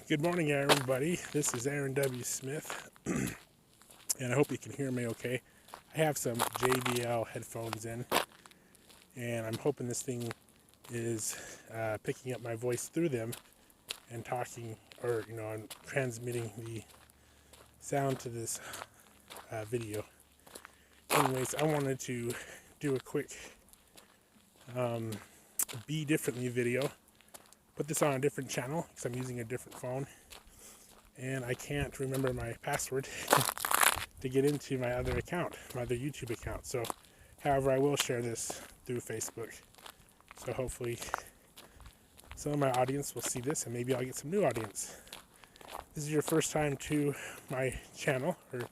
Good morning, everybody. This is Aaron W. Smith, and I hope you can hear me okay. I have some JBL headphones in, and I'm hoping this thing is picking up my voice through them and talking, or I'm transmitting the sound to this video. Anyways, I wanted to do a quick Be Differently video. Put this on a different channel because I'm using a different phone, and I can't remember my password to get into my other account, my other YouTube account. So, however, I will share this through Facebook. So hopefully some of my audience will see this, and maybe I'll get some new audience. This is your first time to my channel or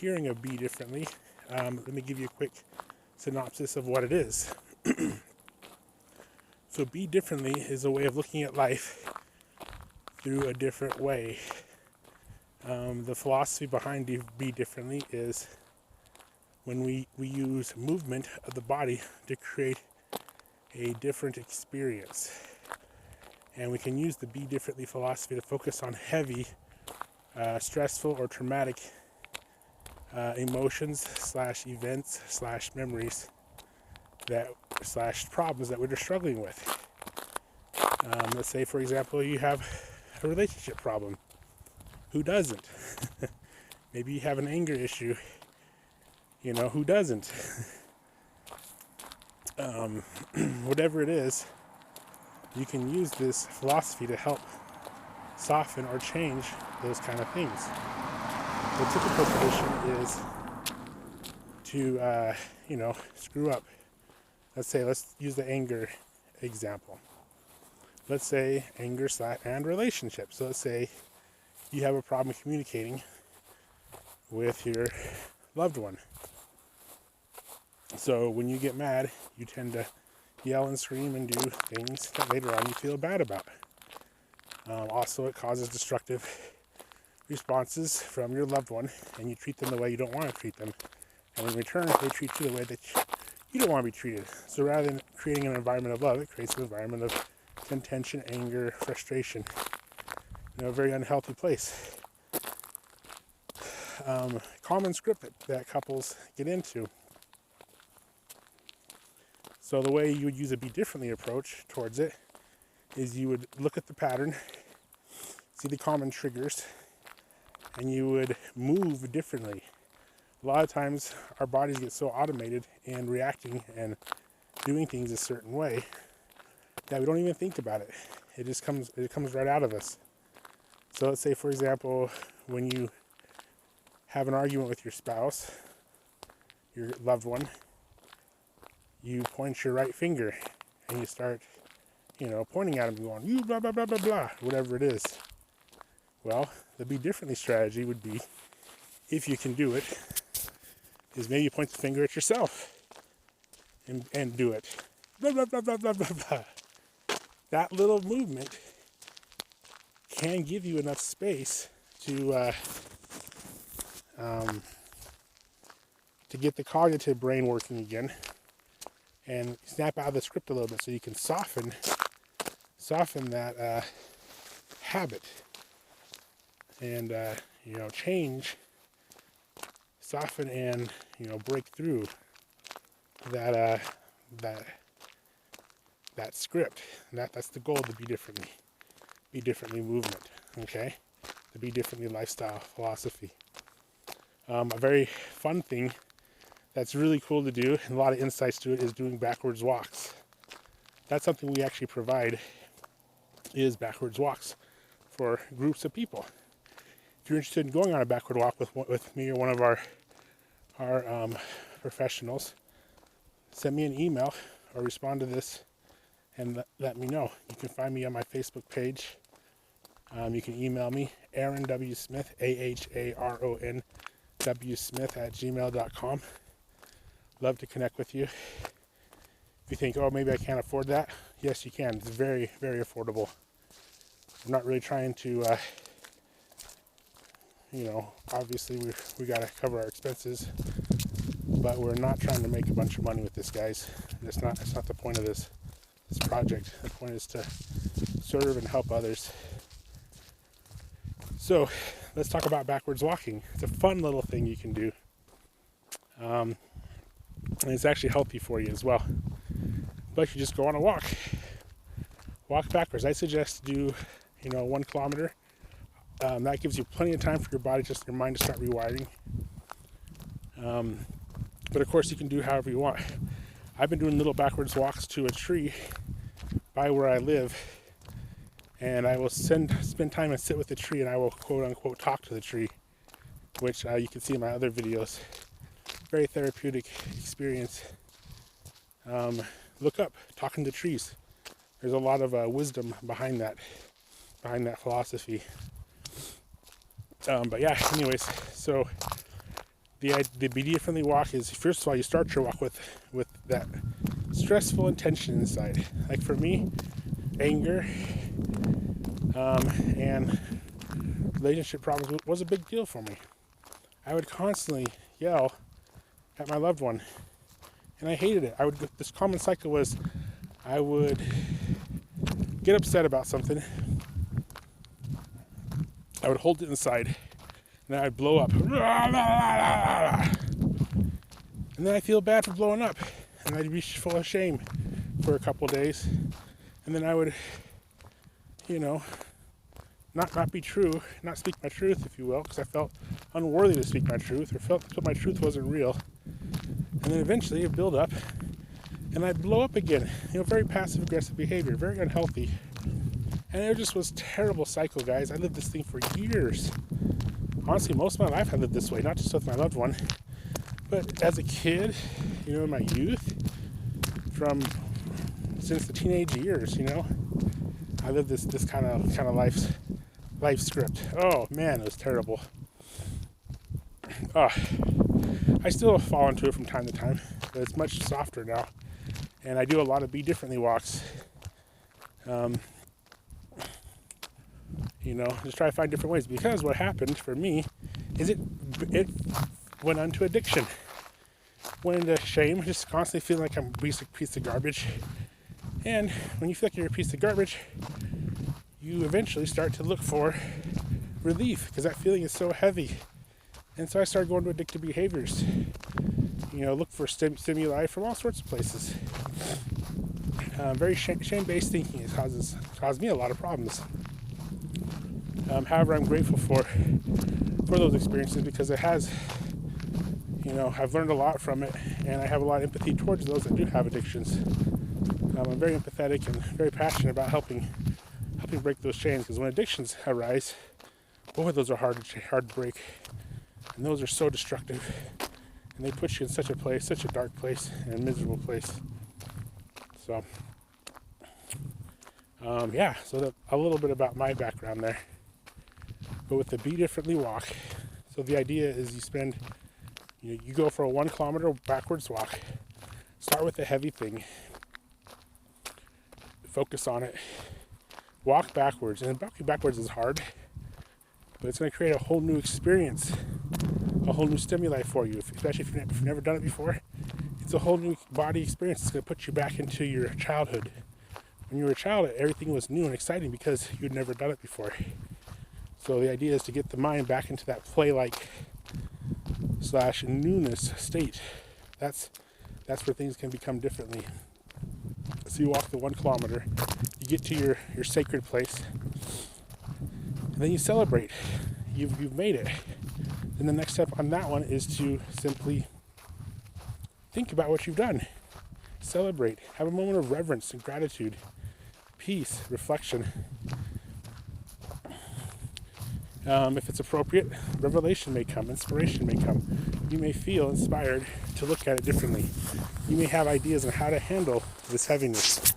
hearing of Be Differently. Let me give you a quick synopsis of what it is. So Be Differently is a way of looking at life through a different way. The philosophy behind Be Differently is when we use movement of the body to create a different experience. And we can use the Be Differently philosophy to focus on heavy, stressful, or traumatic emotions / events / memories / problems that we're struggling with. Let's say, for example, you have a relationship problem. Who doesn't? Maybe you have an anger issue. Who doesn't? Whatever it is, you can use this philosophy to help soften or change those kind of things. The typical tradition is to, screw up. Let's use the anger example. Let's say anger and relationships. So let's say you have a problem communicating with your loved one. So when you get mad, you tend to yell and scream and do things that later on you feel bad about. Also, it causes destructive responses from your loved one, and you treat them the way you don't want to treat them. And in return, they treat you the way that you don't want to be treated. So rather than creating an environment of love, it creates an environment of contention, anger, frustration. A very unhealthy place. Common script that couples get into. So the way you would use a Be Differently approach towards it is you would look at the pattern, see the common triggers, and you would move differently. A lot of times our bodies get so automated in reacting and doing things a certain way that we don't even think about it. It comes right out of us. So let's say, for example, when you have an argument with your spouse, your loved one, you point your right finger and you start, pointing at them, going, you blah, blah, blah, blah, blah, whatever it is. Well, the Be Differently strategy would be, if you can do it, is maybe you point the finger at yourself and do it. Blah, blah, blah, blah, blah, blah, blah. That little movement can give you enough space to get the cognitive brain working again and snap out of the script a little bit, so you can soften that habit and change, soften, and break through that script. That's the goal of the Be Differently movement. Okay, the Be Differently lifestyle philosophy. A very fun thing that's really cool to do, and a lot of insights to it, is doing backwards walks. That's something we actually provide, is backwards walks for groups of people. If you're interested in going on a backward walk with me or one of our professionals, send me an email or respond to this and let me know. You can find me on my Facebook page. You can email me, Aaron W. Smith, AHARON W. Smith @gmail.com. Love to connect with you. If you think, maybe I can't afford that, yes, you can. It's very, very affordable. I'm not really trying to, obviously we got to cover our expenses, but we're not trying to make a bunch of money with this, guys. That's not the point of this project. The point is to serve and help others So let's talk about backwards walking. It's a fun little thing you can do. And it's actually healthy for you as well. But you just go on a walk. Walk backwards. I suggest do, 1 kilometer. That gives you plenty of time for your body, just your mind to start rewiring. But of course you can do however you want. I've been doing little backwards walks to a tree by where I live, and I will spend time and sit with the tree, and I will quote unquote talk to the tree, which you can see in my other videos. Very therapeutic experience. Look up, talking to trees. There's a lot of wisdom behind that philosophy. But yeah, anyways, so the Be Differently walk is, first of all, you start your walk with that stressful intention inside. Like for me, anger and relationship problems was a big deal for me. I would constantly yell at my loved one, and I hated it. This common cycle was, I would get upset about something, I would hold it inside, and then I'd blow up. And then I feel bad for blowing up, and I'd be full of shame for a couple days, and then I would, not be true, not speak my truth, if you will, because I felt unworthy to speak my truth, or felt that my truth wasn't real. And then eventually it'd build up, and I'd blow up again. Very passive-aggressive behavior, very unhealthy. And it just was a terrible cycle, guys. I lived this thing for years. Honestly, most of my life I lived this way, not just with my loved one, but as a kid, in my youth, since the teenage years, I lived this kind of life script. Oh man, it was terrible. I still fall into it from time to time, but it's much softer now. And I do a lot of Be Differently walks. Just try to find different ways, because what happened for me is it went onto addiction. Went into shame, just constantly feeling like I'm a piece of garbage. And when you feel like you're a piece of garbage, you eventually start to look for relief, because that feeling is so heavy. And so I started going to addictive behaviors. Look for stimuli from all sorts of places. Very shame-based thinking has caused me a lot of problems. However, I'm grateful for those experiences, because it has, I've learned a lot from it, and I have a lot of empathy towards those that do have addictions. I'm very empathetic and very passionate about helping break those chains, because when addictions arise, boy, those are hard to break, and those are so destructive, and they put you in such a dark place, and a miserable place. So, so a little bit about my background there. But with the Be Differently walk, so the idea is you go for a 1 kilometer backwards walk. Start with a heavy thing. Focus on it. Walk backwards. And walking backwards is hard, but it's going to create a whole new experience, a whole new stimuli for you, especially if you've never done it before. It's a whole new body experience. It's going to put you back into your childhood. When you were a child, everything was new and exciting because you'd never done it before. So the idea is to get the mind back into that play-like / newness state. That's where things can become differently. So you walk the 1 kilometer, you get to your sacred place, and then you celebrate. You've made it. And the next step on that one is to simply think about what you've done. Celebrate. Have a moment of reverence and gratitude, peace, reflection. If it's appropriate, revelation may come, inspiration may come. You may feel inspired to look at it differently. You may have ideas on how to handle this heaviness.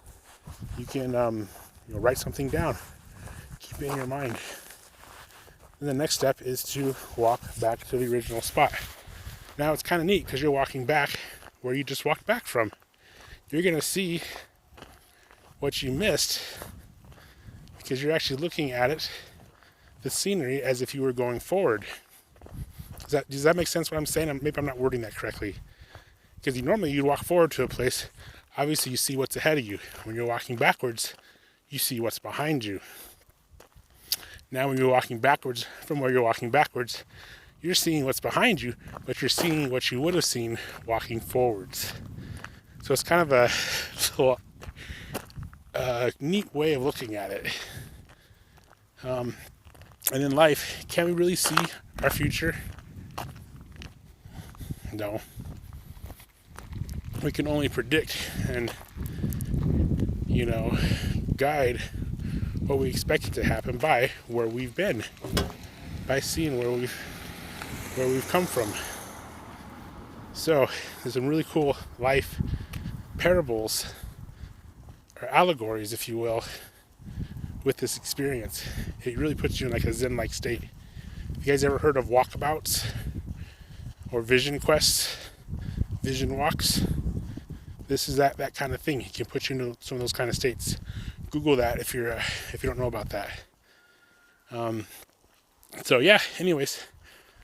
You can write something down, keep it in your mind. And the next step is to walk back to the original spot. Now it's kind of neat because you're walking back where you just walked back from. You're going to see what you missed because you're actually looking at it, the scenery, as if you were going forward. Does that make sense what I'm saying? Maybe I'm not wording that correctly. Because normally you'd walk forward to a place, obviously you see what's ahead of you. When you're walking backwards, you see what's behind you. Now when you're walking backwards from where you're walking backwards, you're seeing what's behind you, but you're seeing what you would have seen walking forwards. So it's kind of a little neat way of looking at it. And in life, can we really see our future? No. We can only predict and, guide what we expect to happen by where we've been, by seeing where we've come from. So there's some really cool life parables, or allegories, if you will, with this experience. It really puts you in like a Zen-like state. You guys ever heard of walkabouts or vision quests, vision walks? This is that kind of thing. It can put you into some of those kind of states. Google that if you don't know about that. So yeah, anyways,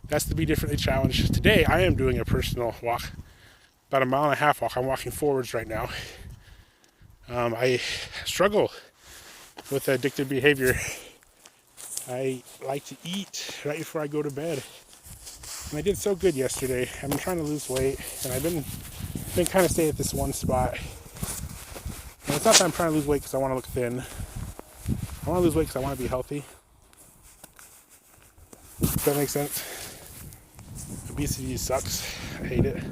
that's the Be Differently Challenge. Today I am doing a personal walk, about a 1.5 mile walk. I'm walking forwards right now. I struggle with addictive behavior. I like to eat right before I go to bed. And I did so good yesterday. I've been trying to lose weight, and I've been kind of staying at this one spot. And it's not that I'm trying to lose weight because I want to look thin. I want to lose weight because I want to be healthy. Does that make sense? Obesity sucks. I hate it.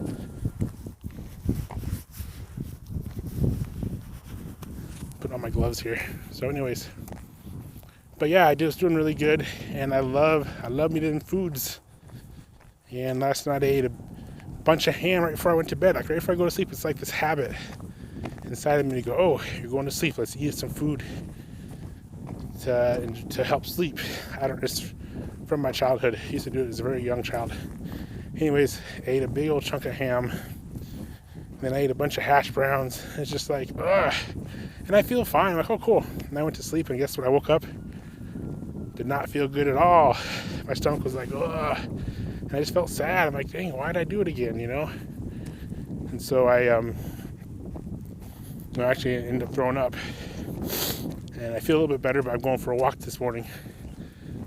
Putting on my gloves here. So anyways. But yeah, I was doing really good, and I love meat and foods. And last night I ate a bunch of ham right before I went to bed. Like right before I go to sleep, it's like this habit inside of me to go, oh, you're going to sleep, let's eat some food to help sleep. It's from my childhood. I used to do it as a very young child. Anyways, I ate a big old chunk of ham, and then I ate a bunch of hash browns. It's just like, ugh. And I feel fine. I'm like, oh, cool. And I went to sleep, and guess what? I woke up, did not feel good at all. My stomach was like, ugh. And I just felt sad. I'm like, dang, why did I do it again, And so I actually ended up throwing up. And I feel a little bit better, but I'm going for a walk this morning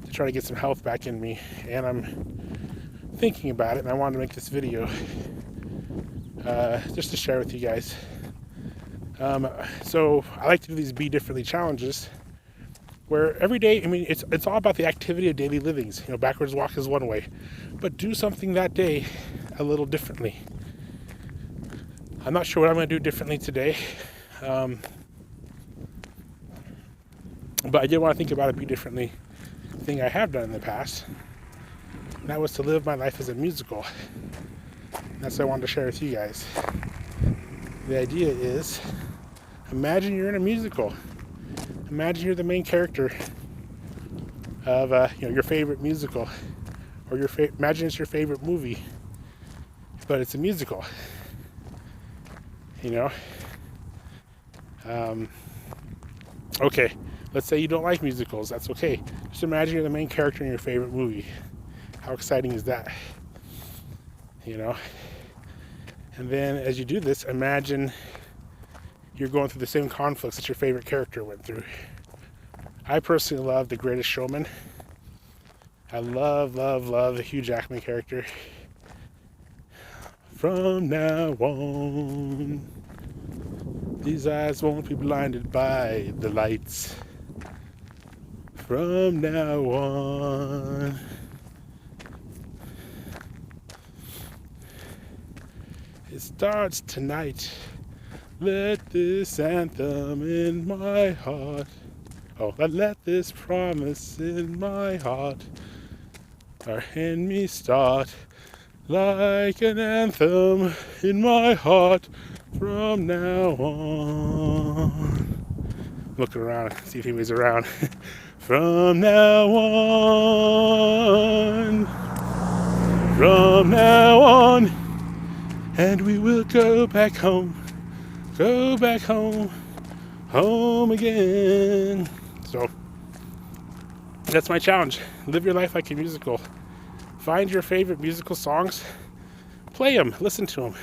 to try to get some health back in me. And I'm thinking about it, and I wanted to make this video just to share with you guys. So I like to do these Be Differently challenges where every day, it's all about the activity of daily livings. Backwards walk is one way, but do something that day a little differently. I'm not sure what I'm going to do differently today, but I did want to think about a Be Differently thing I have done in the past, and that was to live my life as a musical. That's what I wanted to share with you guys. The idea is, imagine you're in a musical. Imagine you're the main character of your favorite musical, or imagine it's your favorite movie, but it's a musical. Okay, let's say you don't like musicals. That's okay. Just imagine you're the main character in your favorite movie. How exciting is that? And then as you do this, imagine you're going through the same conflicts that your favorite character went through. I personally love The Greatest Showman. I love the Hugh Jackman character. From now on, these eyes won't be blinded by the lights. From now on. It starts tonight. Let this anthem in my heart. Let this promise in my heart. In me start like an anthem in my heart from now on. Looking around, see if anybody's around. From now on. From now on. And we will go back home. Go back home. Home again. So that's my challenge. Live your life like a musical. Find your favorite musical songs. Play them. Listen to them.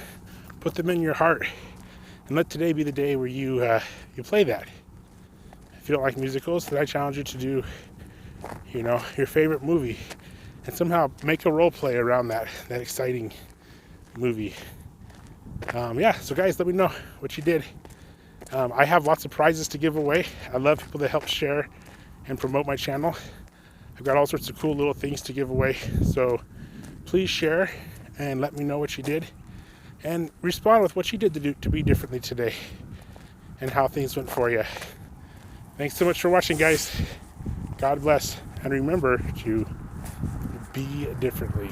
Put them in your heart. And let today be the day where you play that. If you don't like musicals, then I challenge you to do you know, your favorite movie, and somehow make a role play around that exciting movie. Yeah, so guys, let me know what you did. I have lots of prizes to give away. I love people that help share and promote my channel. I've got all sorts of cool little things to give away. So please share and let me know what you did, and respond with what you did to be differently today and how things went for you. Thanks so much for watching, guys. God bless, and remember to be differently.